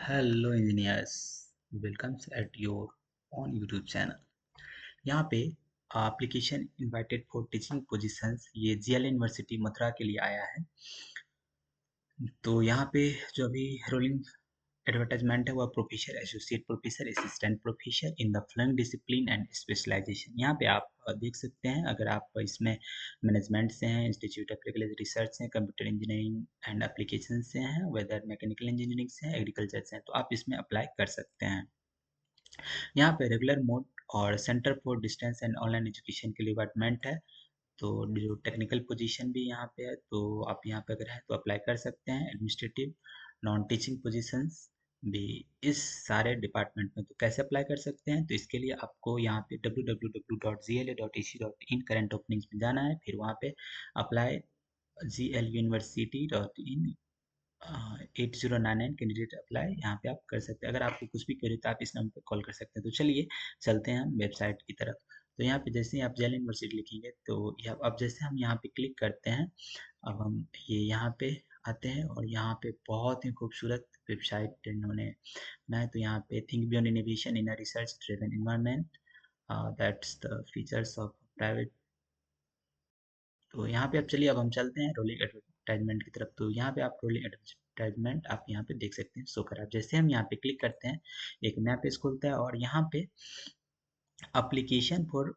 Hello engineers, welcomes at your on YouTube channel. यहाँ पे application invited for teaching positions ये GL university Mathura के लिए आया है। तो यहाँ पे जो अभी रोलिंग एडवर्टाइजमेंट है वह professor, associate professor, assistant professor in the following discipline and specialisation. यहाँ पे आप देख सकते हैं, अगर आप इसमें मैनेजमेंट से हैं, इंस्टीट्यूट एप्लीकेशन रिसर्च से हैं, कंप्यूटर इंजीनियरिंग एंड एप्लीकेशन से हैं, वेदर मैकेनिकल इंजीनियरिंग से हैं, एग्रीकल्चर से हैं, तो आप इसमें अप्लाई कर सकते हैं। यहाँ पे रेगुलर मोड और centre for distance and online education के लिए डिपार्टमेंट है। तो जो टेक्निकल पोजीशन भी यहाँ पे है, तो आप यहाँ पे अगर है तो अप्लाई कर सकते हैं। एडमिनिस्ट्रेटिव नॉन टीचिंग पोजीशंस भी इस सारे डिपार्टमेंट में। तो कैसे अप्लाई कर सकते हैं? तो इसके लिए आपको यहाँ पे www.gla.ac.in करंट ओपनिंग्स में जाना है, फिर वहाँ पे अप्लाई gluniversity.in 8099 कैंडिडेट अप्लाई यहाँ पे आप कर सकते हैं। अगर आपको कुछ भी क्वेरी तो आप इस नंबर पे कॉल कर सकते हैं। तो चलिए चलते हैं हम वेबसाइट की तरफ। तो यहाँ पे जैसे ही आप जेल यूनिवर्सिटी लिखेंगे तो अब जैसे हम यहाँ पे क्लिक करते हैं, अब हम ये यहाँ पे आते हैं और यहाँ पे बहुत ही खूबसूरत वेबसाइट इन्होंने बनाया। तो यहाँ पे think beyond innovation in a research driven environment, that's the features of private. तो यहाँ पे अब चलिए अब हम चलते हैं रोलिंग एडवर्टाइजमेंट की तरफ। तो यहाँ पे आप रोलिंग एडवर्टाइजमेंट आप यहाँ पे देख सकते हैं, शो कर। आप जैसे हम यहाँ पे क्लिक करते हैं, एक नया पेज खुलता है और यहाँ पे application for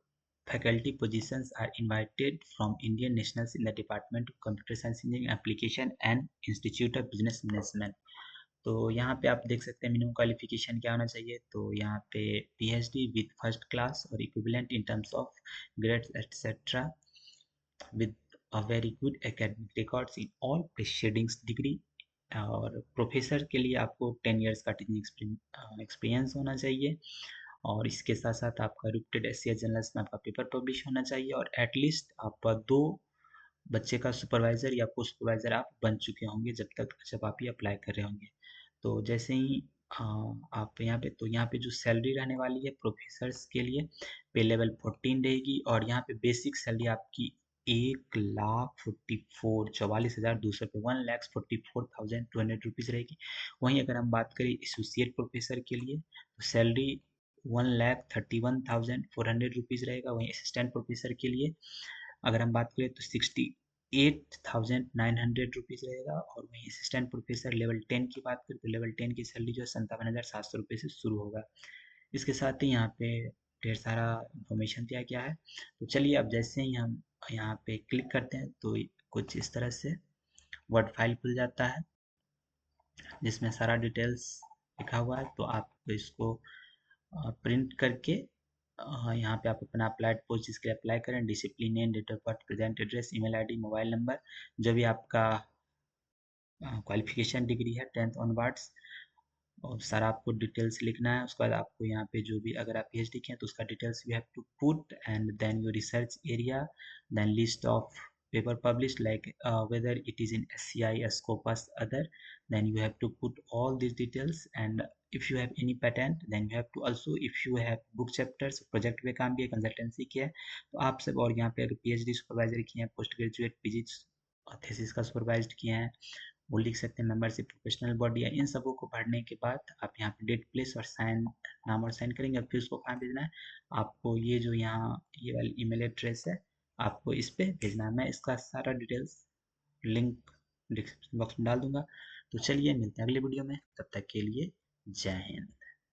faculty positions are invited from Indian nationals in the Department of Computer Science Engineering Application and Institute of Business Management। तो यहाँ पे आप देख सकते हैं मिनिमम क्वालिफिकेशन क्या होना चाहिए। तो यहाँ पे पीएचडी विद फर्स्ट क्लास और equivalent in terms of grades etcetera with a very good academic records in all preceding degree। और प्रोफेसर के लिए आपको 10 इयर्स का टीचिंग एक्सपीरियंस होना चाहिए, और इसके साथ साथ आपका रिप्यूटेड एशिया जर्नल्स में आपका पेपर पब्लिश होना चाहिए, और एटलीस्ट आप 2 बच्चे का सुपरवाइजर या को सुपरवाइजर आप बन चुके होंगे जब आप ये अप्लाई कर रहे होंगे। तो जैसे ही आप यहाँ पे, तो यहाँ पे जो सैलरी रहने वाली है प्रोफेसर्स के लिए, पे लेवल 14 रहेगी, और यहाँ पे बेसिक सैलरी आपकी 1,44,44,200 रुपये, 1,44,200 रहेगी। वहीं अगर हम बात करें एसोसिएट प्रोफेसर के लिए, तो सैलरी 1,31,400 रहेगा। वहीं असिस्टेंट प्रोफेसर के लिए अगर हम बात करें तो 68,900 रहेगा। और वहीं असिस्टेंट प्रोफेसर लेवल 10 की बात करें तो लेवल 10 की सैलरी जो है 57,700 से शुरू होगा। इसके साथ ही यहाँ पे ढेर सारा इंफॉर्मेशन दिया गया है। तो चलिए अब जैसे ही हम यहाँ पे क्लिक करते हैं तो कुछ इस तरह से वर्ड फाइल खुल जाता है जिसमें सारा डिटेल्स लिखा हुआ है। तो आप इसको प्रिंट करके यहाँ पे आप अपना अप्लाइड पोस्ट जिसके लिए अप्लाई करें, discipline name, date of birth, present address, email ID, mobile number, जो भी आपका क्वालिफिकेशन डिग्री है 10th ऑनवर्ड्स, और सारा आपको डिटेल्स लिखना है। उसके बाद आपको यहाँ पे जो भी, अगर आप पीएचडी किए हैं तो उसका details you have to put, and then your research area, then list of paper published, like whether it is in SCI, Scopus, other, then you have to put all these details। and if you have any patent, then you have to also, if you have book chapters, project पे काम भी है, consultancy किया है तो आप सब, और यहाँ पे अगर पीएचडी सुपरवाइजर किए हैं, पोस्ट ग्रेजुएट पीजी थीसिस का सुपरवाइज्ड किए हैं, वो लिख सकते हैं। मेंबरशिप प्रोफेशनल बॉडी है। इन सबों को भरने के बाद आप यहाँ पे डेट, प्लेस और साइन, नाम और साइन करेंगे, फिर उसको कहाँ भेजना है आपको, ये जो यहाँ ये वाली ईमेल एड्रेस है आपको इस पे भेजना है। मैं इसका सारा डिटेल्स लिंक डिस्क्रिप्शन बॉक्स में डाल दूंगा। तो चलिए मिलते हैं अगले वीडियो में, तब तक के लिए जय हिंद।